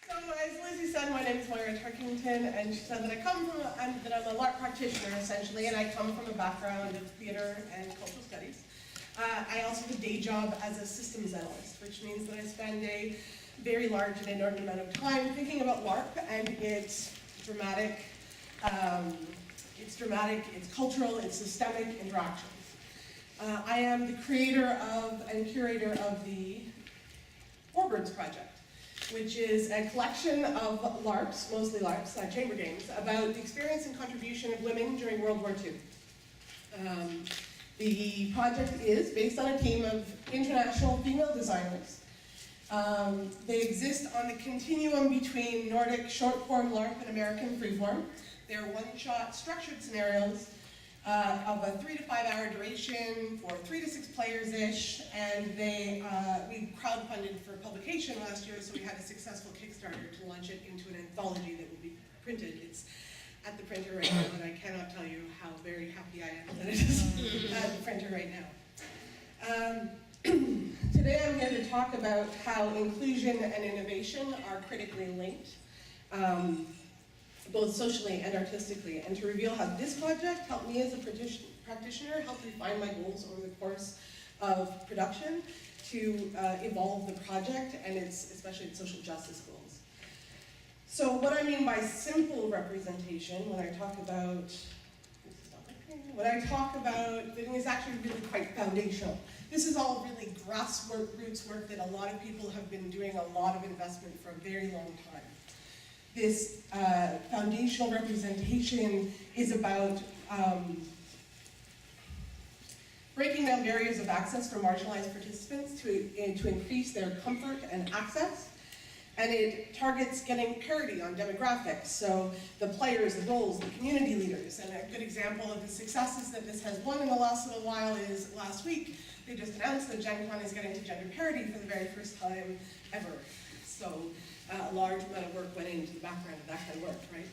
So as Lizzie said, my name is Moyra Turkington, and she said that that I'm a Larp practitioner essentially, and I come from a background of theater and cultural studies. I also have a day job as a systems analyst, which means that I spend a very large and inordinate amount of time thinking about Larp and its dramatic, its cultural, its systemic interactions. I am the creator of and curator of the Warbirds Project, which is a collection of LARPs, mostly LARPs, chamber games, about the experience and contribution of women during World War II. The project is based on a team of international female designers. They exist on the continuum between Nordic short-form LARP and American freeform. They're one-shot structured scenarios of a 3 to 5 hour duration for 3 to 6 players-ish, and we crowdfunded for publication last year, so we had a successful Kickstarter to launch it into an anthology that will be printed. It's at the printer right now, and I cannot tell you how very happy I am that it is at the printer right now. Today I'm here to talk about how inclusion and innovation are critically linked, both socially and artistically, and to reveal how this project helped me as a practitioner help refine my goals over the course of production to evolve the project and especially its social justice goals. So what I mean by simple representation when I talk about, it is actually really quite foundational. This is all really grassroots work that a lot of people have been doing a lot of investment for a very long time. This foundational representation is about breaking down barriers of access for marginalized participants to increase their comfort and access. And it targets getting parity on demographics, so the players, the roles, the community leaders. And a good example of the successes that this has won in the last little while is last week, they just announced that Gen Con is getting to gender parity for the very first time ever. So a large amount of work went into the background of that kind of work, right?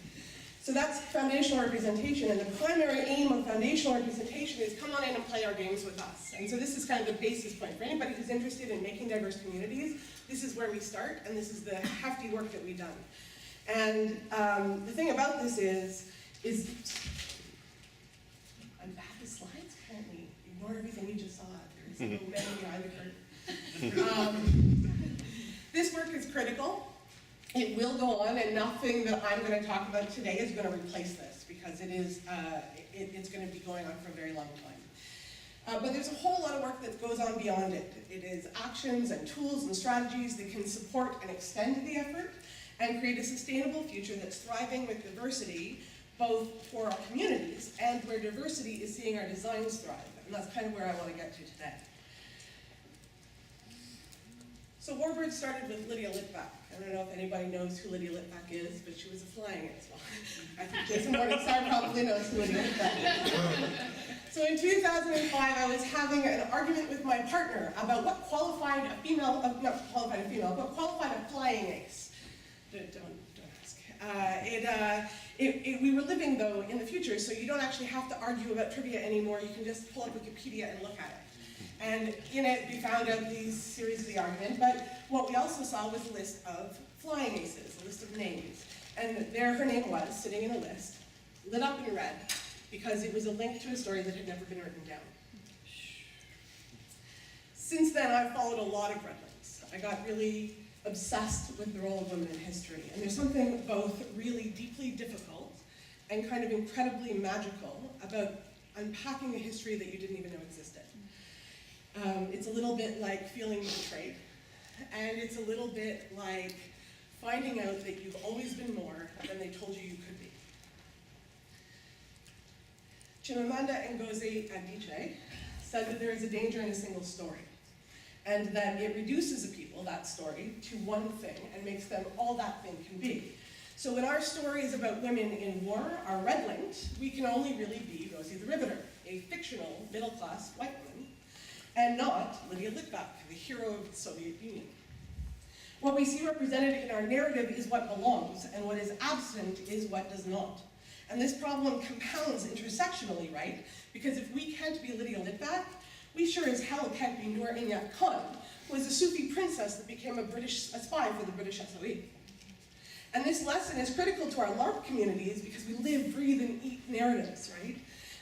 So that's foundational representation, and the primary aim of foundational representation is come on in and play our games with us. And so this is kind of the basis point. For anybody who's interested in making diverse communities, this is where we start, and this is the hefty work that we've done. And the thing about this is I'm bad with slides, apparently. Ignore everything you just saw. There's no men behind the curtain. This work is critical. It will go on, and nothing that I'm going to talk about today is going to replace this, because it's going to be going on for a very long time. But there's a whole lot of work that goes on beyond it. It is actions and tools and strategies that can support and extend the effort and create a sustainable future that's thriving with diversity, both for our communities and where diversity is seeing our designs thrive. And that's kind of where I want to get to today. So Warbirds started with Lydia Litvak. I don't know if anybody knows who Lydia Litvak is, but she was a flying as well. I think Jason Morningstar probably knows who Lydia Litvak is. So in 2005, I was having an argument with my partner about what qualified a female, not qualified a female, but qualified a flying ace. Don't ask. We were living, though, in the future, so you don't actually have to argue about trivia anymore. You can just pull up Wikipedia and look at it. And in it, we found out these series of the argument, but what we also saw was a list of flying aces, a list of names. And there her name was, sitting in a list, lit up in red, because it was a link to a story that had never been written down. Since then, I've followed a lot of red links. I got really obsessed with the role of women in history. And there's something both really deeply difficult and kind of incredibly magical about unpacking a history that you didn't even know existed. It's a little bit like feeling betrayed, and it's a little bit like finding out that you've always been more than they told you could be. Chimamanda Ngozi Adichie said that there is a danger in a single story, and that it reduces a people, that story, to one thing and makes them all that thing can be. So when our story is about women in war, our red linked, we can only really be Rosie the Riveter, a fictional middle-class white woman, and not Lydia Litvak, the hero of the Soviet Union. What we see represented in our narrative is what belongs, and what is absent is what does not. And this problem compounds intersectionally, right? Because if we can't be Lydia Litvak, we sure as hell can't be Noor Inayat Khan, who was a Sufi princess that became a spy for the British SOE. And this lesson is critical to our Larp communities because we live, breathe, and eat narratives, right?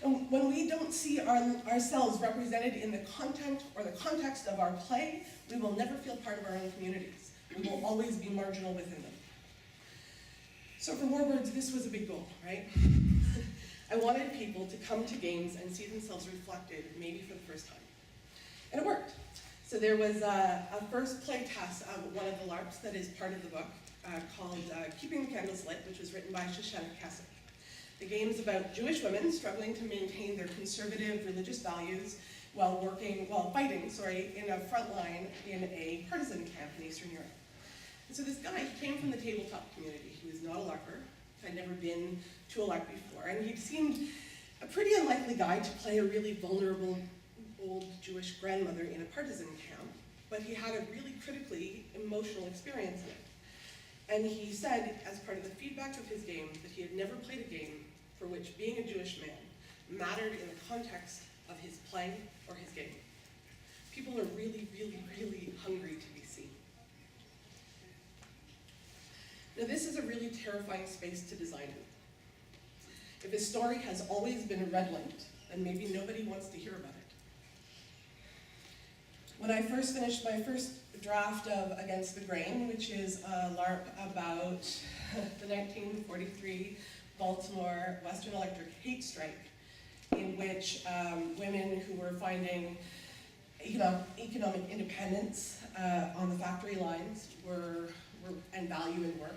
And when we don't see ourselves represented in the content or the context of our play, we will never feel part of our own communities. We will always be marginal within them. So for Warbirds, this was a big goal, right? I wanted people to come to games and see themselves reflected, maybe for the first time. And it worked. So there was a first play test of one of the Larps that is part of the book called Keeping the Candles Lit, which was written by Shoshana Kasich. The game is about Jewish women struggling to maintain their conservative religious values while fighting in a front line in a partisan camp in Eastern Europe. And so this guy, he came from the tabletop community. He was not a Larper, had never been to a Larp before, and he seemed a pretty unlikely guy to play a really vulnerable old Jewish grandmother in a partisan camp, but he had a really critically emotional experience in it. And he said, as part of the feedback of his game, that he had never played a game for which being a Jewish man mattered in the context of his play or his game. People are really, really, really hungry to be seen. Now, this is a really terrifying space to design in. If a story has always been a red light, then maybe nobody wants to hear about it. When I first finished my first draft of Against the Grain, which is a Larp about the 1943 Baltimore Western Electric hate strike, in which women who were finding economic independence on the factory lines and value in work,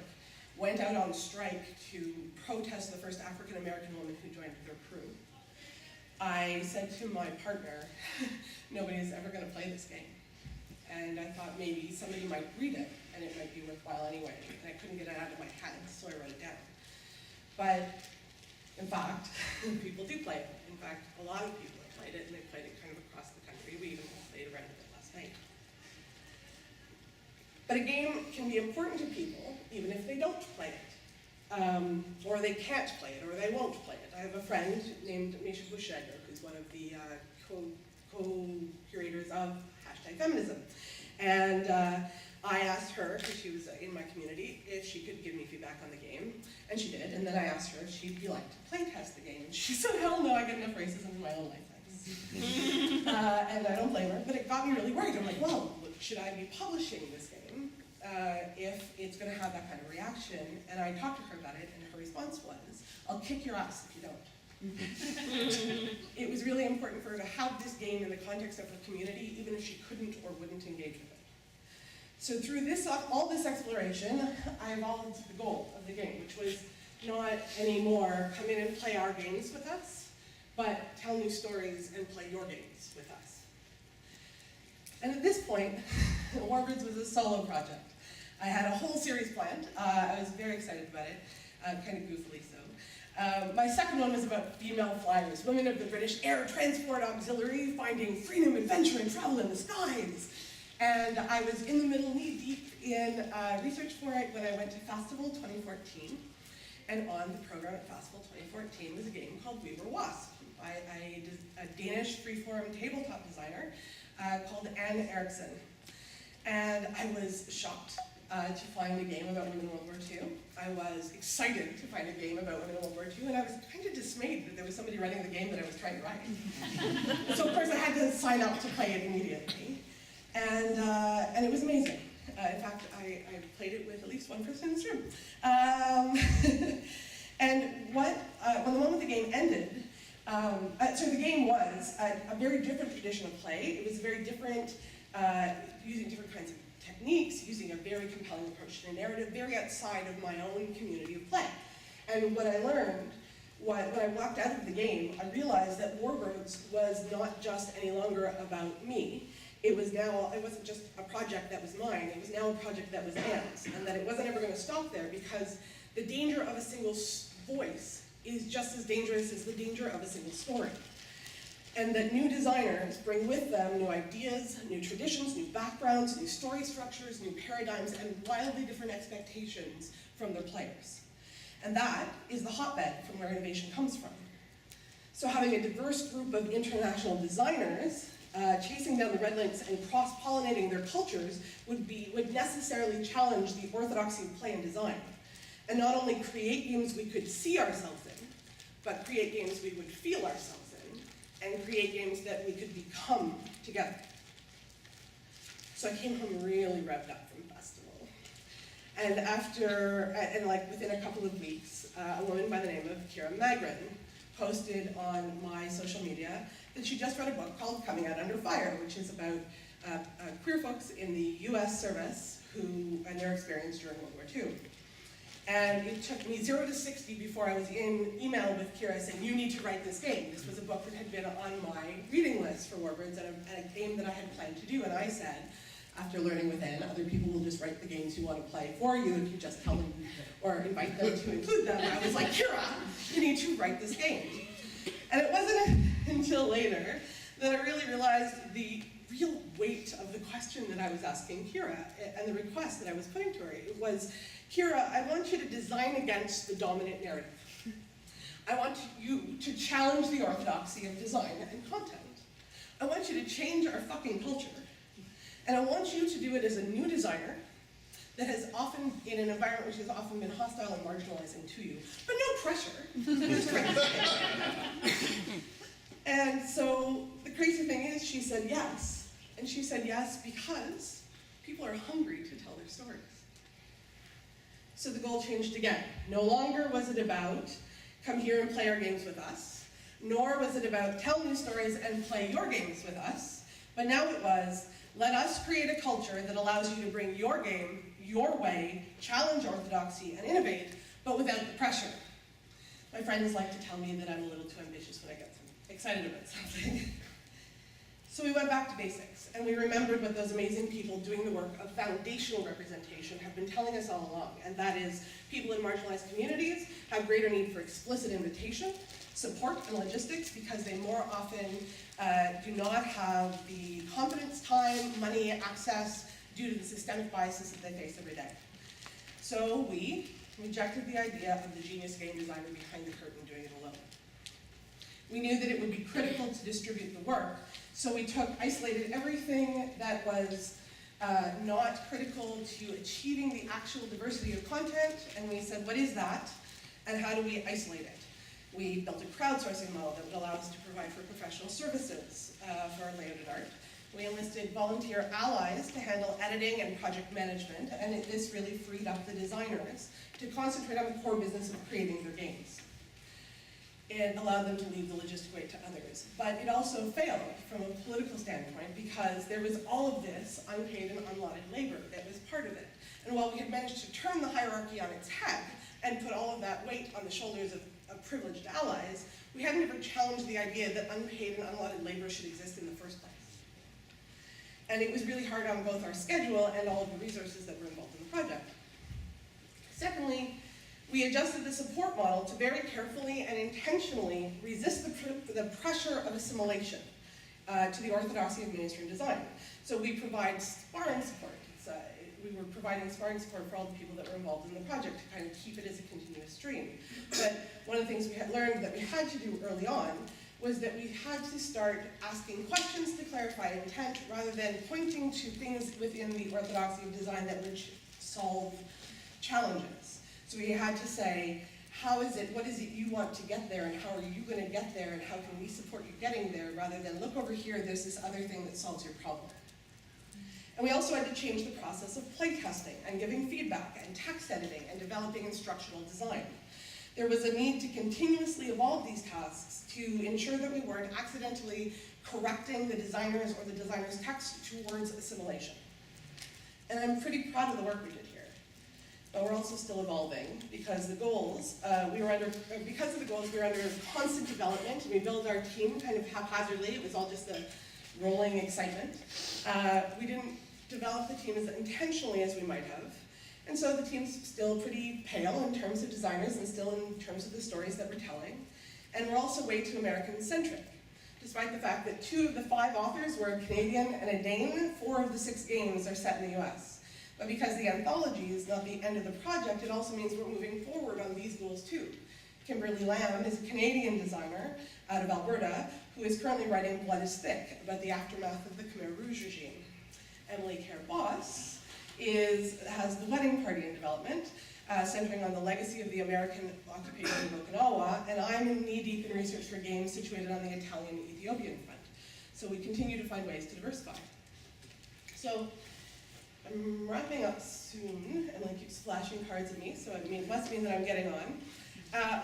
went out on strike to protest the first African American woman who joined their crew. I said to my partner, nobody is ever going to play this game. And I thought maybe somebody might read it, and it might be worthwhile anyway. And I couldn't get it out of my head, so I wrote it down. But, in fact, people do play it. In fact, a lot of people have played it, and they played it kind of across the country. We even played around it last night. But a game can be important to people, even if they don't play it. Or they can't play it, or they won't play it. I have a friend named Misha Bushedner, who's one of the co-curators of #Feminism. And I asked her, because she was in my community, if she could give me feedback on the game, and she did. And then I asked her if she'd be like to play test the game, and she said, hell no, I get enough racism in my own life. And I don't blame her, but it got me really worried. I'm like, well, should I be publishing this game if it's going to have that kind of reaction? And I talked to her about it, and her response was, I'll kick your ass if you don't. It was really important for her to have this game in the context of her community, even if she couldn't or wouldn't engage with it. So through all this exploration, I evolved the goal of the game, which was not anymore come in and play our games with us, but tell new stories and play your games with us. And at this point, Warbirds was a solo project. I had a whole series planned. I was very excited about it, kind of goofily so. My second one was about female flyers, women of the British Air Transport Auxiliary finding freedom, adventure, and travel in the skies. And I was in the middle, knee-deep in research for it when I went to Festival 2014. And on the program at Festival 2014 was a game called We Were Wasp by a Danish freeform tabletop designer called Anne Eriksson. And I was shocked to find a game about women in World War II. I was excited to find a game about women in World War II, and I was kind of dismayed that there was somebody writing the game that I was trying to write. So of course I had to sign up to play it immediately. And it was amazing. In fact, I played it with at least one person in this room. And when the moment the game ended, so the game was a very different tradition of play. It was very different, using different kinds of techniques, using a very compelling approach to the narrative, very outside of my own community of play. And what I learned, when I walked out of the game, I realized that Warbirds was not just any longer about me. It wasn't just a project that was mine, it was now a project that was Anne's, and that it wasn't ever going to stop there because the danger of a single voice is just as dangerous as the danger of a single story. And that new designers bring with them new ideas, new traditions, new backgrounds, new story structures, new paradigms, and wildly different expectations from their players. And that is the hotbed from where innovation comes from. So having a diverse group of international designers chasing down the red links and cross-pollinating their cultures would necessarily challenge the orthodoxy of play and design. and not only create games we could see ourselves in, but create games we would feel ourselves in, and create games that we could become together. So I came home really revved up from the festival. And like within a couple of weeks, a woman by the name of Keira Marti posted on my social media that she just read a book called Coming Out Under Fire, which is about queer folks in the US service and their experience during World War II. And it took me 0 to 60 before I was in email with Keira saying, you need to write this game. This was a book that had been on my reading list for Warbirds and a game that I had planned to do. And I said, after learning within, other people will just write the games you want to play for you if you just tell them or invite them to include them. I was like, Keira, you need to write this game. And it wasn't until later that I really realized the real weight of the question that I was asking Keira and the request that I was putting to her. It was, Keira, I want you to design against the dominant narrative. I want you to challenge the orthodoxy of design and content. I want you to change our fucking culture. And I want you to do it as a new designer that has often, in an environment which has often been hostile and marginalizing to you, but no pressure. Just crazy. And so the crazy thing is, she said yes. And she said yes because people are hungry to tell their stories. So the goal changed again. No longer was it about, come here and play our games with us, nor was it about, tell new stories and play your games with us, but now it was, let us create a culture that allows you to bring your game, your way, challenge orthodoxy, and innovate, but without the pressure. My friends like to tell me that I'm a little too ambitious when I get excited about something. So we went back to basics, and we remembered what those amazing people doing the work of foundational representation have been telling us all along, and that is people in marginalized communities have greater need for explicit invitation, support, and logistics because they more often do not have the confidence, time, money, access due to the systemic biases that they face every day. So we rejected the idea of the genius game designer behind the curtain doing it alone. We knew that it would be critical to distribute the work, so we isolated everything that was not critical to achieving the actual diversity of content, and we said, what is that, and how do we isolate it? We built a crowdsourcing model that would allow us to provide for professional services for our layout and art. We enlisted volunteer allies to handle editing and project management, and this really freed up the designers to concentrate on the core business of creating their games. It allowed them to leave the logistic weight to others. But it also failed from a political standpoint because there was all of this unpaid and unlauded labor that was part of it. And while we had managed to turn the hierarchy on its head and put all of that weight on the shoulders of privileged allies, we hadn't ever challenged the idea that unpaid and unlauded labor should exist in the first place. And it was really hard on both our schedule and all of the resources that were involved in the project. Secondly, we adjusted the support model to very carefully and intentionally resist the pressure of assimilation to the orthodoxy of mainstream design. So we provide sparring support. We were providing sparring support for all the people that were involved in the project to kind of keep it as a continuous stream. But one of the things we had learned that we had to do early on was that we had to start asking questions to clarify intent rather than pointing to things within the orthodoxy of design that would solve challenges. So we had to say, what is it you want to get there, and how are you going to get there, and how can we support you getting there, rather than look over here, there's this other thing that solves your problem. And we also had to change the process of playtesting and giving feedback and text editing and developing instructional design. There was a need to continuously evolve these tasks to ensure that we weren't accidentally correcting the designers or the designer's text towards assimilation. And I'm pretty proud of the work we did here. But we're also still evolving because the goals, because of the goals, we were under constant development, and we built our team kind of haphazardly. It was all just a rolling excitement. We didn't develop the team as intentionally as we might have. And so the team's still pretty pale in terms of designers and still in terms of the stories that we're telling. And we're also way too American-centric. Despite the fact that 2 of the 5 authors were a Canadian and a Dane, 4 of the 6 games are set in the US. But because the anthology is not the end of the project, it also means we're moving forward on these goals too. Kimberly Lamb is a Canadian designer out of Alberta who is currently writing Blood is Thick about the aftermath of the Khmer Rouge regime. Emily Kerr-Boss has The Wedding Party in development, centering on the legacy of the American occupation of Okinawa, and I'm knee-deep in research for games situated on the Italian-Ethiopian front. So we continue to find ways to diversify. So I'm wrapping up soon. Emily keeps flashing cards at me, so it must mean that I'm getting on.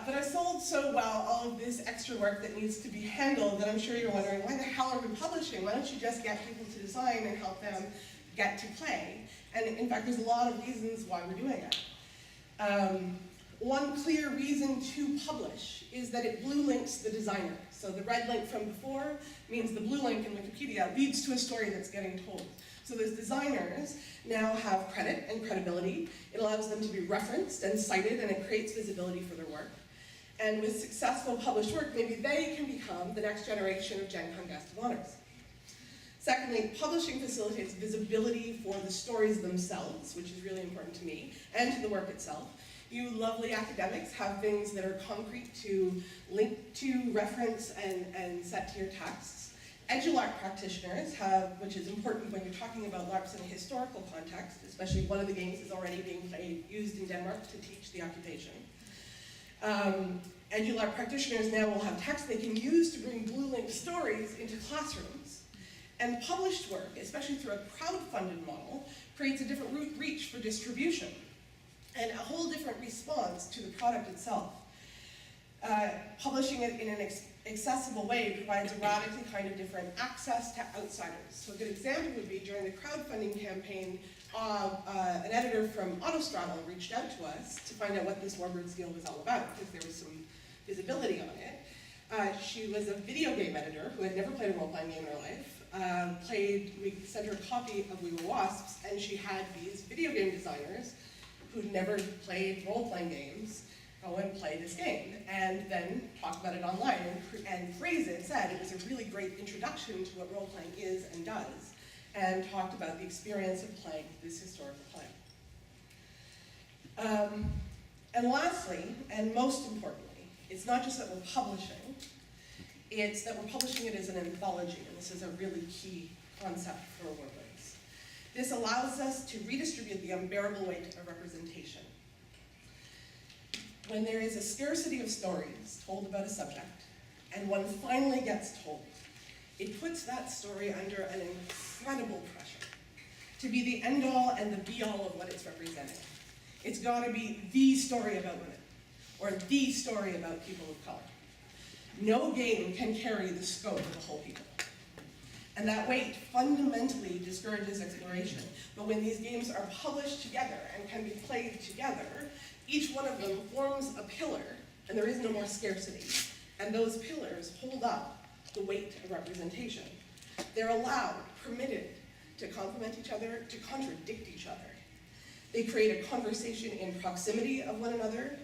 But I sold so well all of this extra work that needs to be handled that I'm sure you're wondering, why the hell are we publishing? Why don't you just get people to design and help them get to play? And in fact, there's a lot of reasons why we're doing it. One clear reason to publish is that it blue links the designer. So the red link from before means the blue link in Wikipedia leads to a story that's getting told. So those designers now have credit and credibility. It allows them to be referenced and cited, and it creates visibility for their work. And with successful published work, maybe they can become the next generation of Gen Con Guest of Honors. Secondly, publishing facilitates visibility for the stories themselves, which is really important to me, and to the work itself. You lovely academics have things that are concrete to link to, reference, and set to your texts. Larp practitioners have, which is important when you're talking about LARPs in a historical context, especially one of the games is already being used in Denmark to teach the occupation. Larp practitioners now will have text they can use to bring blue-linked stories into classrooms. And published work, especially through a crowd-funded model, creates a different reach for distribution and a whole different response to the product itself. Publishing it in an accessible way provides a radically kind of different access to outsiders. So a good example would be during the crowdfunding campaign, an editor from Autostraddle reached out to us to find out what this Warbirds deal was all about, because there was some visibility on it. She was a video game editor who had never played a role-playing game in her life. We sent her a copy of We Were Wasps, and she had these video game designers who'd never played role-playing games go and play this game, and then talk about it online, and phrase it, said it was a really great introduction to what role-playing is and does, and talked about the experience of playing this historical play. And lastly, and most importantly, it's not just that we're publishing, it's that we're publishing it as an anthology, and this is a really key concept for Warbirds. This allows us to redistribute the unbearable weight of representation. When there is a scarcity of stories told about a subject, and one finally gets told, it puts that story under an incredible pressure to be the end-all and the be-all of what it's representing. It's got to be the story about women, or the story about people of color. No game can carry the scope of a whole people. And that weight fundamentally discourages exploration. But when these games are published together and can be played together, each one of them forms a pillar, and there is no more scarcity. And those pillars hold up the weight of representation. They're allowed, permitted, to complement each other, to contradict each other. They create a conversation in proximity of one another.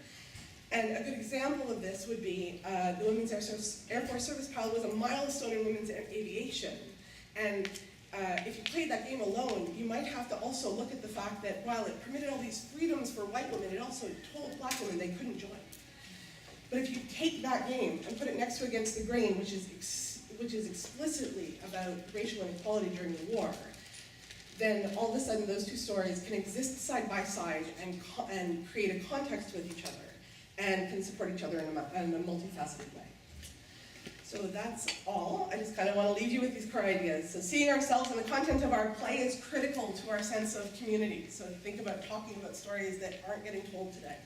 And a good example of this would be the Women's Air Force Service Pal was a milestone in women's aviation. And if you played that game alone, you might have to also look at the fact that while it permitted all these freedoms for white women, it also told black women they couldn't join. But if you take that game and put it next to Against the Grain, which is explicitly about racial inequality during the war, then all of a sudden those two stories can exist side by side and create a context with each other, and can support each other in a multifaceted way. So that's all. I just kind of want to leave you with these core ideas. So seeing ourselves in the content of our play is critical to our sense of community. So think about talking about stories that aren't getting told today.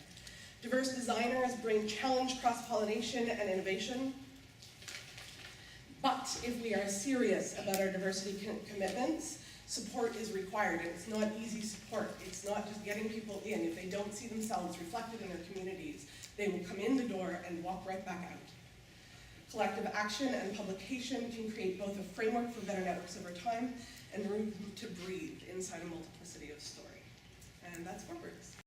Diverse designers bring challenge, cross-pollination, and innovation. But if we are serious about our diversity commitments, support is required, and it's not easy support. It's not just getting people in. If they don't see themselves reflected in their communities, they will come in the door and walk right back out. Collective action and publication can create both a framework for better networks over time and room to breathe inside a multiplicity of story. And that's Warbirds.